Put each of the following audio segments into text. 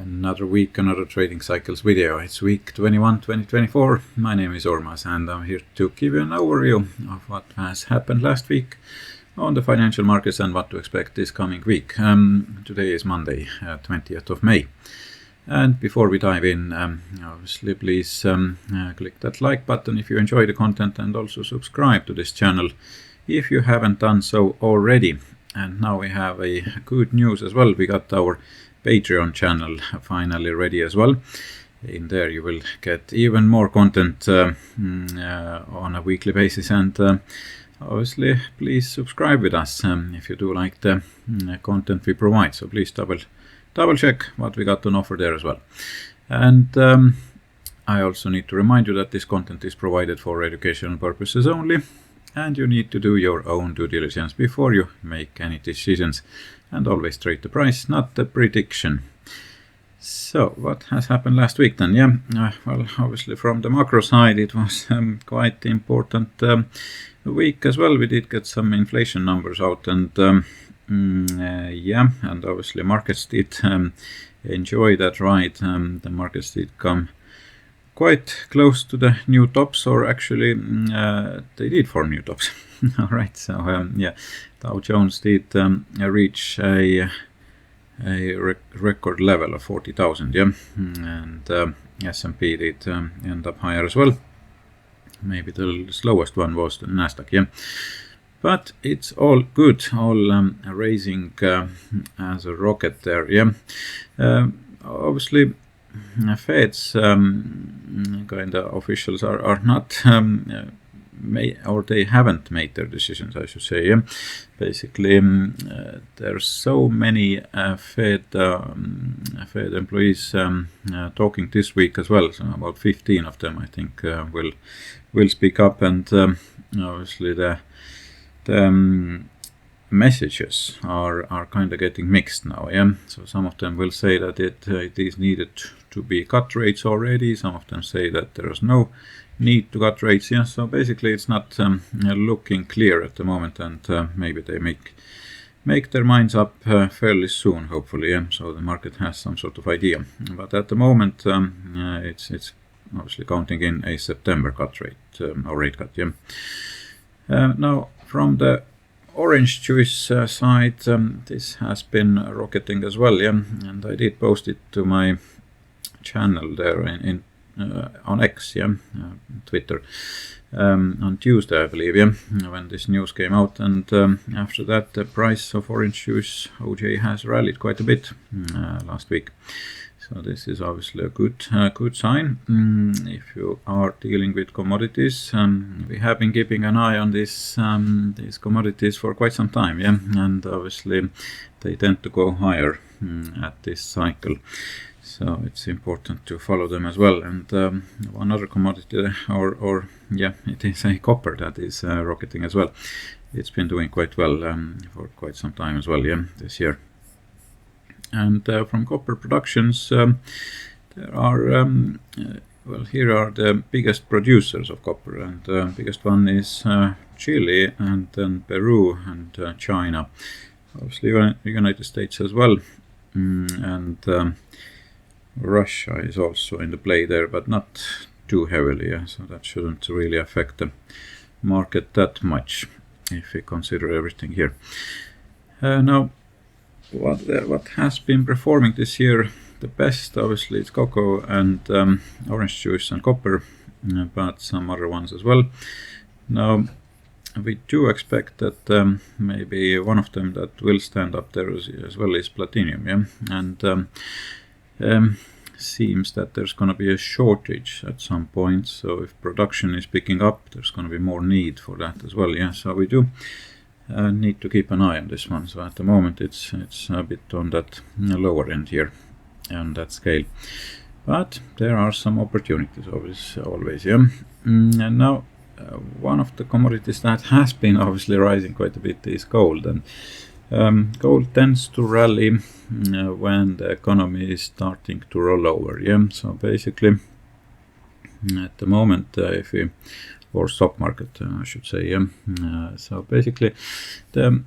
Another week, another trading cycles video. It's week 21, 2024. My name is Ormas and I'm here to give you an overview of what has happened last week on the financial markets and what to expect this coming week. Today is Monday, 20th of May. And before we dive in, obviously please click that like button if you enjoy the content and also subscribe to this channel if you haven't done so already. And now we have a good news as well. We got our Patreon channel finally ready as well. In there you will get even more content on a weekly basis, and obviously please subscribe with us if you do like the content we provide. So please double check what we got on offer there as well. And I also need to remind you that this content is provided for educational purposes only, and you need to do your own due diligence before you make any decisions, and always trade the price, not the prediction. So what has happened last week then? Well, obviously from the macro side it was quite important week as well. We did get some inflation numbers out, and and obviously markets did enjoy that ride. The markets did come quite close to the new tops, or actually they did form new tops. All right, so Dow Jones did reach a record level of 40,000, and S&P did end up higher as well. Maybe the slowest one was the Nasdaq, but it's all good, all raising as a rocket there, obviously Fed's kind of officials are not or they haven't made their decisions, I should say. Basically, there's so many Fed employees talking this week as well. So about 15 of them, I think, will speak up, and obviously the messages are kind of getting mixed now. So some of them will say that it is needed to be cut rates already. Some of them say that there is no need to cut rates. So basically it's not looking clear at the moment, and maybe they make their minds up fairly soon, hopefully. So the market has some sort of idea, but at the moment it's obviously counting in a September cut rate or rate cut. Now from the orange juice side, this has been rocketing as well, and I did post it to my channel there on X, Twitter, on Tuesday, I believe, when this news came out, and after that the price of orange juice OJ has rallied quite a bit last week. So this is obviously a good sign if you are dealing with commodities. We have been keeping an eye on these commodities for quite some time, and obviously they tend to go higher at this cycle. So it's important to follow them as well. And one other commodity, it is a copper that is rocketing as well. It's been doing quite well for quite some time as well, this year. And from copper productions, there are here are the biggest producers of copper, and the biggest one is Chile, and then Peru, and China, obviously the United States as well, and Russia is also in the play there, but not too heavily, so that shouldn't really affect the market that much if we consider everything here. Now, what has been performing this year the best, obviously it's cocoa and orange juice and copper, but some other ones as well. Now we do expect that maybe one of them that will stand up there as well is platinum, and seems that there's going to be a shortage at some point. So if production is picking up, there's going to be more need for that as well. So we do need to keep an eye on this one. So at the moment it's a bit on that lower end here on that scale, but there are some opportunities always. And now one of the commodities that has been obviously rising quite a bit is gold, and gold tends to rally when the economy is starting to roll over. So basically at the moment or stock market, I should say. So basically the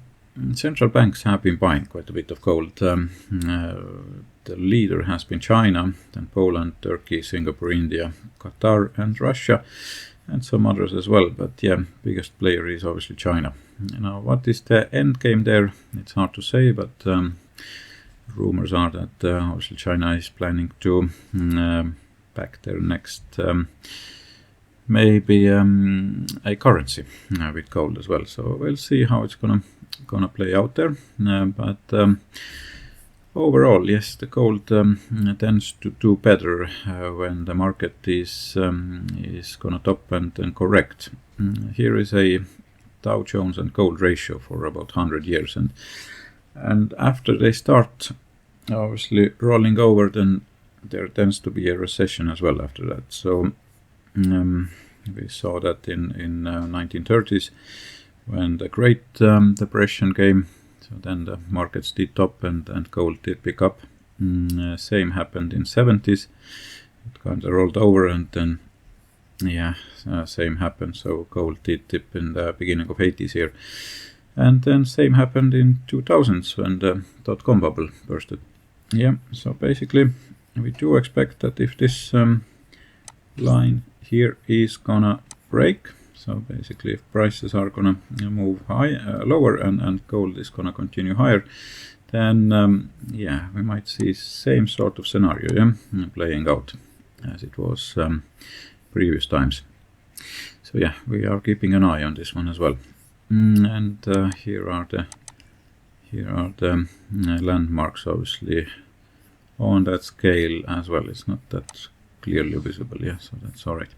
central banks have been buying quite a bit of gold. The leader has been China, then Poland, Turkey, Singapore, India, Qatar, and Russia, and some others as well. But yeah, biggest player is obviously China. Now, what is the end game there? It's hard to say, but rumors are that obviously China is planning to back their next maybe a currency with gold as well. So we'll see how it's gonna play out there. But overall, yes, the gold tends to do better when the market is gonna top and correct. Here is a Dow Jones and gold ratio for about 100 years, and after they start obviously rolling over, then there tends to be a recession as well after that. So we saw that in 1930s when the Great Depression came. So then the markets did top and gold did pick up. Same happened in 70s. It kind of rolled over, and then same happened. So gold did dip in the beginning of 80s here. And then same happened in 2000s when the dot-com bubble bursted. Yeah, so basically we do expect that if this line here is gonna break, so basically if prices are gonna move lower and gold is gonna continue higher, then we might see same sort of scenario playing out as it was previous times. So yeah, we are keeping an eye on this one as well. And here are the landmarks obviously on that scale as well. It's not that clearly visible, so that's all right.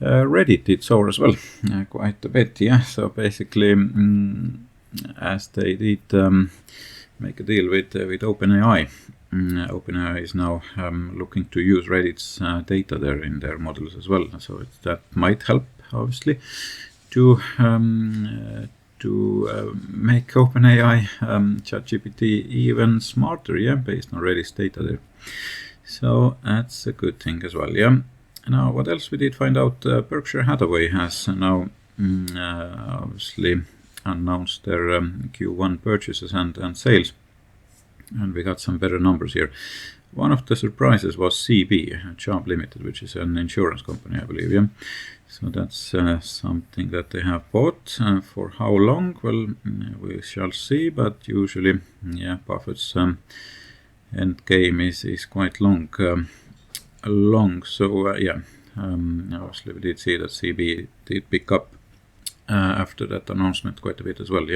Reddit did soar as well quite a bit, so basically as they did make a deal with OpenAI. OpenAI is now looking to use Reddit's data there in their models as well, so that might help obviously to make OpenAI ChatGPT even smarter, based on Reddit's data there. So that's a good thing as well, Now, what else we did find out? Berkshire Hathaway has now obviously announced their Q1 purchases and sales, and we got some better numbers here. One of the surprises was CB, Chubb Limited, which is an insurance company, I believe, So that's something that they have bought. For how long? Well, we shall see, but usually, Buffett's end game is quite long. So obviously we did see that CB did pick up after that announcement quite a bit as well,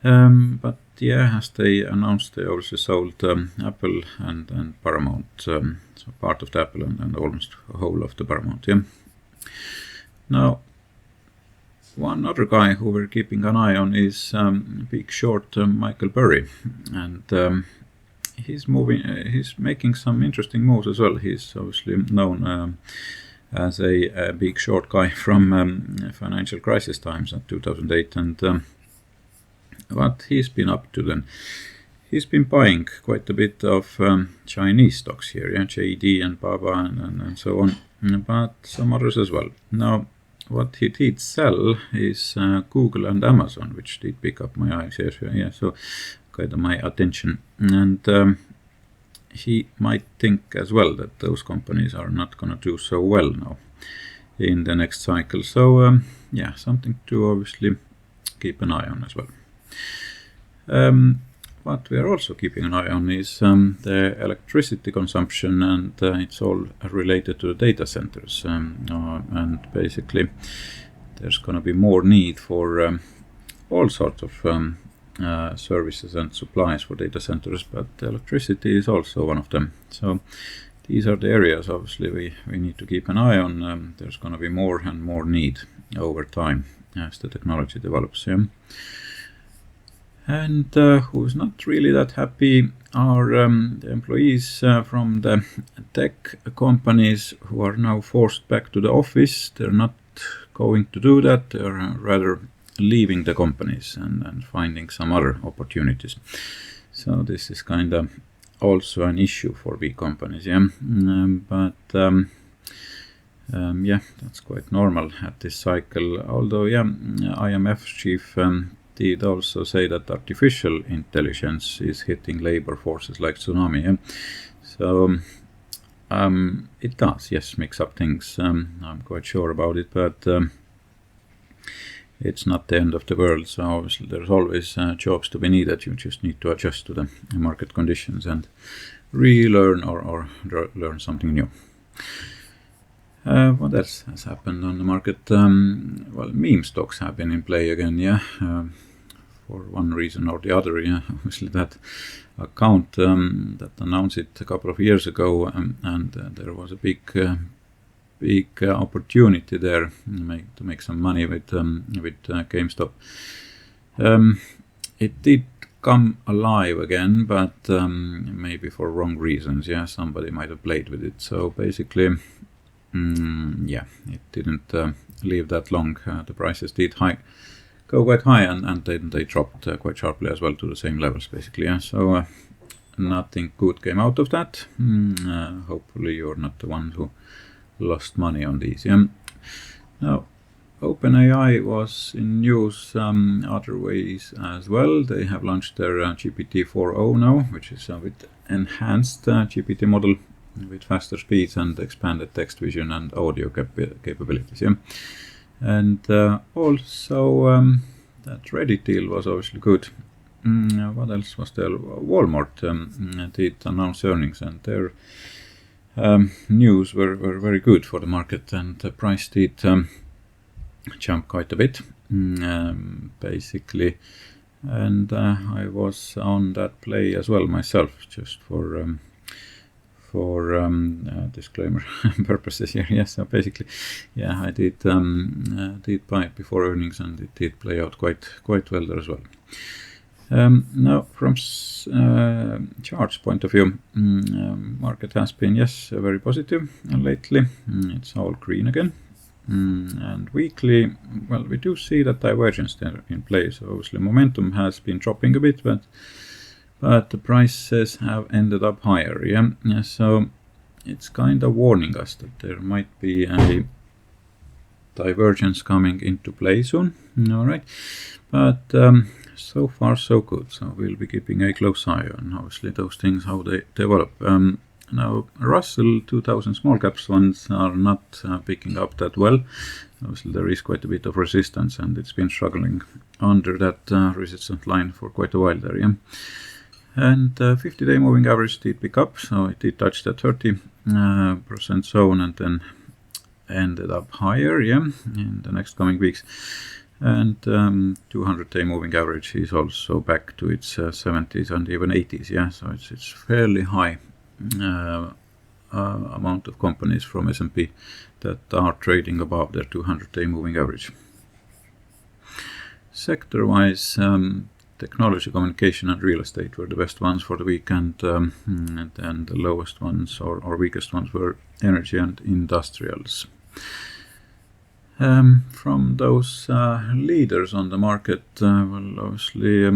but as they announced, they also sold Apple and Paramount, so part of the Apple and almost a whole of the Paramount, Now, one other guy who we're keeping an eye on is Big Short Michael Burry, and he's making some interesting moves as well. He's obviously known as a big short guy from financial crisis times at 2008, and what he's been up to then. He's been buying quite a bit of Chinese stocks here, JD and Baba and so on, but some others as well. Now, what he did sell is Google and Amazon, which did pick up my eyes here, so kind of my attention, and he might think as well that those companies are not going to do so well now in the next cycle. So something to obviously keep an eye on as well. What we are also keeping an eye on is the electricity consumption, and it's all related to the data centers, and basically there's going to be more need for all sorts of services and supplies for data centers, but electricity is also one of them. So these are the areas obviously we need to keep an eye on. There's going to be more and more need over time as the technology develops. And who's not really that happy are the employees from the tech companies who are now forced back to the office. They're not going to do that. They're rather leaving the companies and finding some other opportunities. So this is kind of also an issue for big companies, but that's quite normal at this cycle. Although IMF chief did also say that artificial intelligence is hitting labor forces like tsunami. Yeah? So it does, yes, mix up things. I'm quite sure about it, but it's not the end of the world. So obviously there's always jobs to be needed. You just need to adjust to the market conditions and relearn or learn something new. What else has happened on the market? Well, meme stocks have been in play again, yeah, for one reason or the other. Yeah, obviously that account that announced it a couple of years ago, and there was a big opportunity there to make some money with GameStop. It did come alive again, but maybe for wrong reasons. Yeah, somebody might have played with it. So basically, yeah, it didn't live that long. The prices did go quite high, and then they dropped quite sharply as well to the same levels, basically. Yeah, so nothing good came out of that. Hopefully, you're not the one who lost money on these. Yeah. Now, OpenAI was in news other ways as well. They have launched their GPT-4o now, which is a bit enhanced GPT model with faster speeds and expanded text vision and audio capabilities. Yeah. And also that Reddit deal was obviously good. What else was there? Walmart did announce earnings, and their news were very good for the market, and the price did jump quite a bit, basically. And I was on that play as well myself, just for disclaimer purposes here. Yes, so basically, yeah, I did buy it before earnings, and it did play out quite well there as well. Now, from charts point of view, market has been, yes, very positive lately. It's all green again. And weekly, well, we do see that divergence there in play. So obviously momentum has been dropping a bit, but the prices have ended up higher. Yeah, so it's kind of warning us that there might be a divergence coming into play soon. All right, but so far so good. So we'll be keeping a close eye on obviously those things, how they develop. Now, Russell 2000 small caps ones are not picking up that well. Obviously, there is quite a bit of resistance, and it's been struggling under that resistance line for quite a while there. Yeah. And 50-day moving average did pick up, so it did touch that 30% zone and then ended up higher, yeah, in the next coming weeks. And 200-day moving average is also back to its 70s and even 80s, yeah, so it's fairly high amount of companies from S&P that are trading above their 200-day moving average. Sector-wise, technology, communication, and real estate were the best ones for the week, and the lowest ones or weakest ones were energy and industrials. From those leaders on the market, well, obviously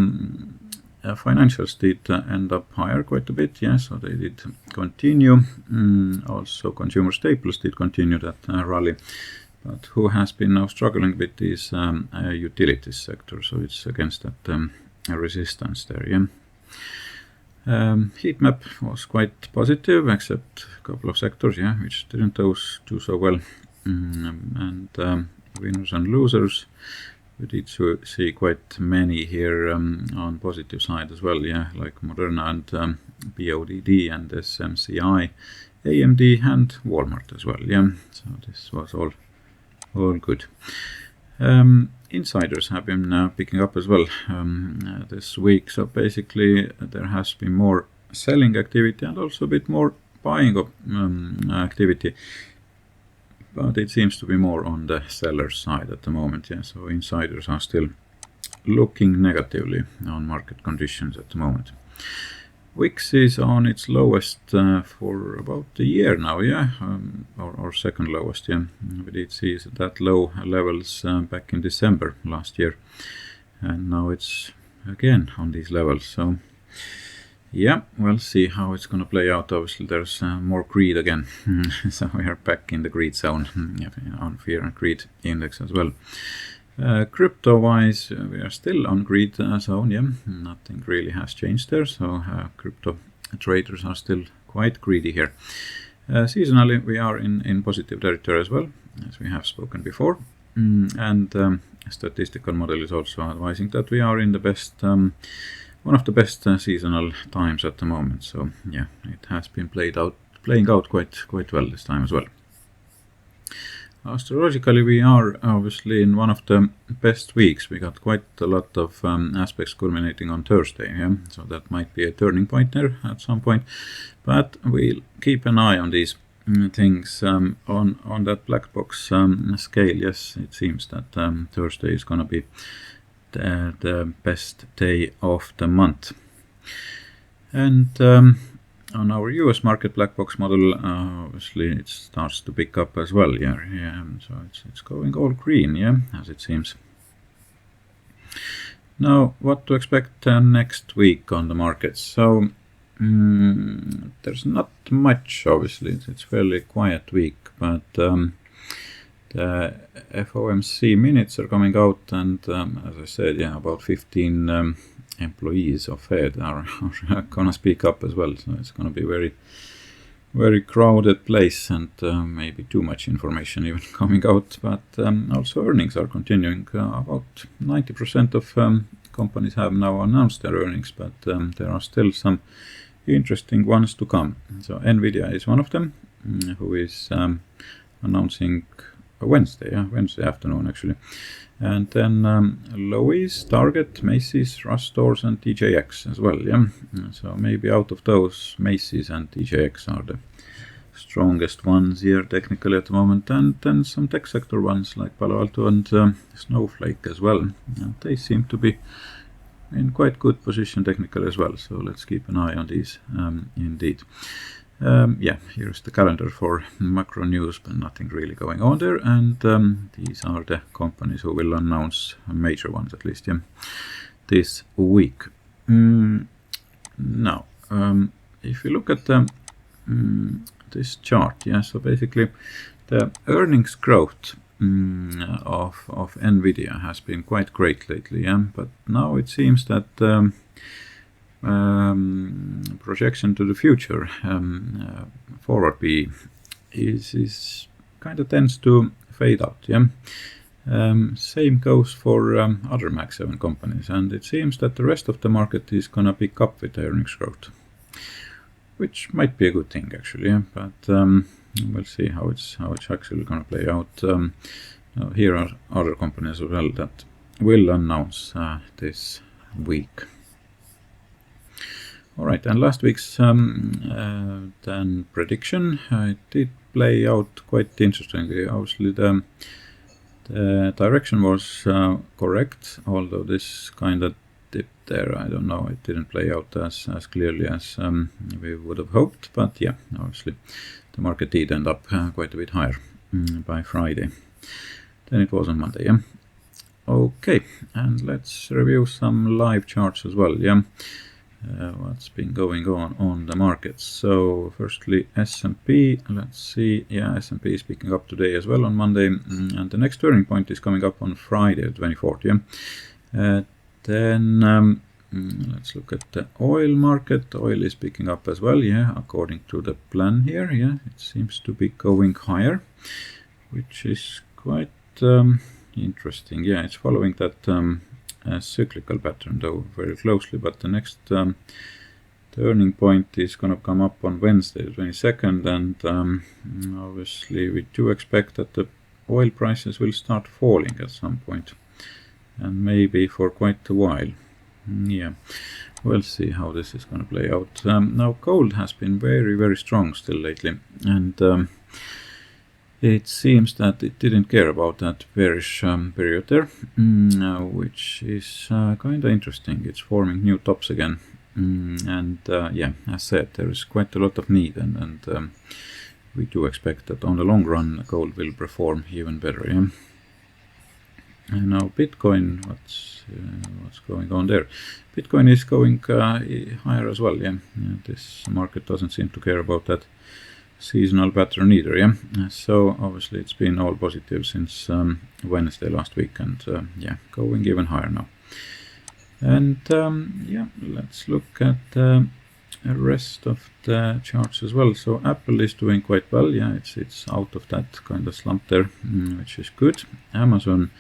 financials did end up higher quite a bit, yeah, so they did continue. Also, consumer staples did continue that rally. But who has been now struggling with is utilities sector, so it's against that resistance there, yeah. Heat map was quite positive, except a couple of sectors, yeah, which didn't do so well. And winners and losers, we did see quite many here on positive side as well, yeah, like Moderna and BODD and SMCI, AMD and Walmart as well, yeah. So this was all good. Insiders have been picking up as well this week. So basically there has been more selling activity and also a bit more buying activity. But it seems to be more on the seller side at the moment. Yeah, so insiders are still looking negatively on market conditions at the moment. Wix is on its lowest for about a year now, yeah, or second lowest, yeah. We did see that low levels back in December last year, and now it's again on these levels. So yeah, we'll see how it's going to play out. Obviously, there's more greed again, so we are back in the greed zone on fear and greed index as well. Crypto-wise, we are still on greed zone. Yeah, nothing really has changed there. So crypto traders are still quite greedy here. Seasonally, we are in positive territory as well, as we have spoken before. And statistical model is also advising that we are in the best, one of the best seasonal times at the moment. So yeah, it has been playing out quite well this time as well. Astrologically, we are obviously in one of the best weeks. We got quite a lot of aspects culminating on Thursday, yeah? So that might be a turning point there at some point. But we'll keep an eye on these things on that black box scale. Yes, it seems that Thursday is going to be the best day of the month. And on our US market black box model, obviously it starts to pick up as well. Yeah, so it's going all green, yeah, as it seems. Now, what to expect next week on the markets? So there's not much, obviously. It's fairly quiet week, but the FOMC minutes are coming out, and as I said, yeah, about 15 employees of Fed are gonna speak up as well. So it's gonna be very crowded place, and maybe too much information even coming out. But also earnings are continuing. About 90% of companies have now announced their earnings, but there are still some interesting ones to come. So NVDA is one of them, who is announcing Wednesday afternoon actually. And then Lowe's, Target, Macy's, Rush Stores, and TJX as well. Yeah, so maybe out of those, Macy's and TJX are the strongest ones here technically at the moment. And then some tech sector ones like Palo Alto and Snowflake as well. And they seem to be in quite good position technically as well. So let's keep an eye on these indeed. Yeah, here's the calendar for macro news, but nothing really going on there. And these are the companies who will announce major ones, at least, yeah, this week. Now, if you look at this chart, yeah, so basically the earnings growth of NVIDIA has been quite great lately, yeah, but now it seems that projection to the future, forward P is kind of tends to fade out. Yeah, same goes for other Mag 7 companies, and it seems that the rest of the market is gonna pick up with the earnings growth, which might be a good thing actually. Yeah? But we'll see how it's actually gonna play out. Here are other companies as well that will announce this week. All right, and last week's then prediction, it did play out quite interestingly. Obviously, the direction was correct, although this kind of dip there, I don't know, it didn't play out as clearly as we would have hoped. But yeah, obviously, the market did end up quite a bit higher by Friday than it was on Monday. Yeah. Okay, and let's review some live charts as well. Yeah. What's been going on the markets. So firstly S&P, let's see, yeah, S&P is picking up today as well on Monday, and the next turning point is coming up on Friday the 24th. Yeah. Then let's look at the oil market. Oil is picking up as well, yeah, according to the plan here. Yeah, it seems to be going higher, which is quite interesting. Yeah, it's following that a cyclical pattern though very closely, but the next turning point is going to come up on Wednesday the 22nd, and obviously we do expect that the oil prices will start falling at some point, and maybe for quite a while. Yeah, we'll see how this is going to play out. Now gold has been very strong still lately, and it seems that it didn't care about that bearish period there, which is kind of interesting. It's forming new tops again, and yeah, as said, there is quite a lot of need, and we do expect that on the long run gold will perform even better. Yeah? And now Bitcoin, what's going on there? Bitcoin is going higher as well. Yeah, this market doesn't seem to care about that seasonal pattern either. Yeah, so obviously it's been all positive since Wednesday last week, and yeah, going even higher now. And yeah, let's look at the rest of the charts as well. So Apple is doing quite well. Yeah, it's out of that kind of slump there, which is good. Amazon,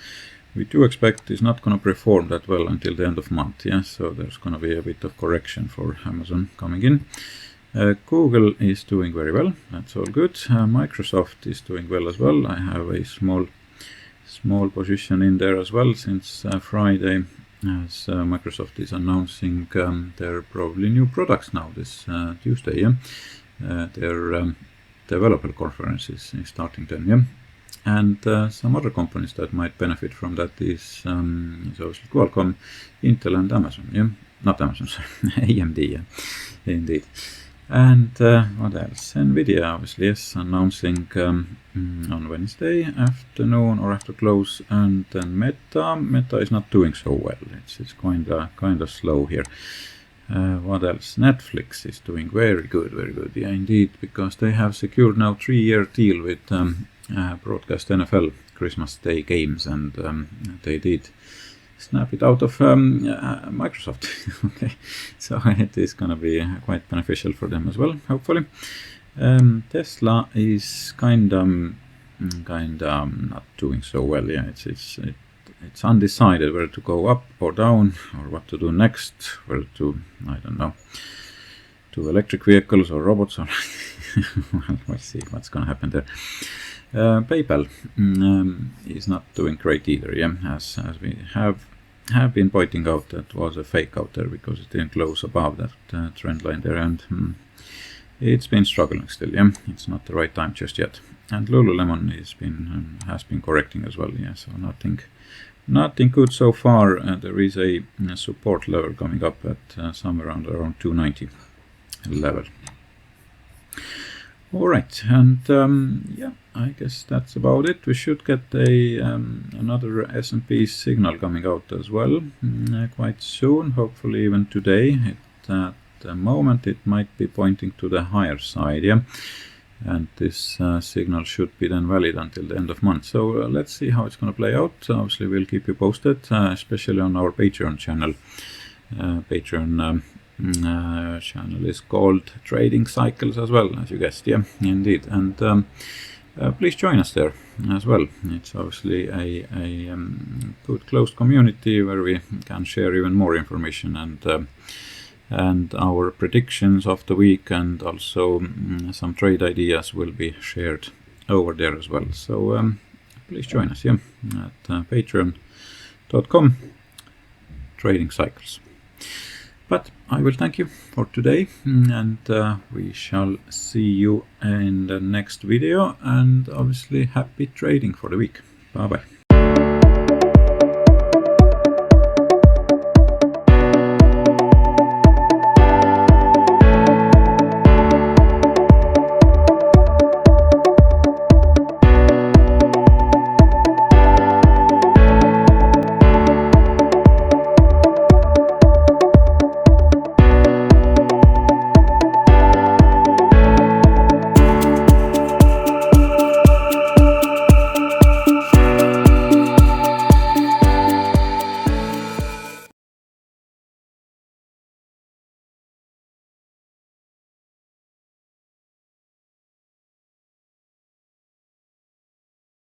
we do expect, is not going to perform that well until the end of month. Yeah, so there's going to be a bit of correction for Amazon coming in. Google is doing very well. That's all good. Microsoft is doing well as well. I have a small position in there as well since Friday, as Microsoft is announcing their probably new products now this Tuesday. Yeah, their developer conference is starting then. Yeah, and some other companies that might benefit from that is obviously Qualcomm, Intel, and Amazon. Yeah, not Amazon, sorry, AMD. Yeah, indeed. And what else? NVDA, obviously, yes, announcing on Wednesday afternoon or after close, and then Meta is not doing so well. It's kind of slow here. What else? Netflix is doing very good. Yeah, indeed, because they have secured now 3-year deal with broadcast NFL Christmas Day games, and they did snap it out of Microsoft. Okay, so it is going to be quite beneficial for them as well, hopefully. Tesla is kind of not doing so well. Yeah, it's undecided whether to go up or down, or what to do next, whether to, I don't know, to electric vehicles or robots, or well, we'll see what's going to happen there. PayPal is not doing great either. Yeah, as we have been pointing out, that was a fake out there because it didn't close above that trend line there, and it's been struggling still. Yeah, it's not the right time just yet. And Lululemon has been correcting as well. Yeah, so nothing good so far. There is a support level coming up at somewhere around 290 level. All right, and yeah, I guess that's about it. We should get another S&P signal coming out as well quite soon, hopefully even today. At the moment it might be pointing to the higher side, yeah, and this signal should be then valid until the end of month. So let's see how it's going to play out. Obviously we'll keep you posted, especially on our Patreon channel. Patreon channel is called Trading Cycles as well, as you guessed. Yeah, indeed. And please join us there as well. It's obviously a good closed community where we can share even more information, and our predictions of the week, and also some trade ideas will be shared over there as well. So please join us, yeah, at patreon.com Trading Cycles. But I will thank you for today, and we shall see you in the next video, and obviously happy trading for the week. Bye bye.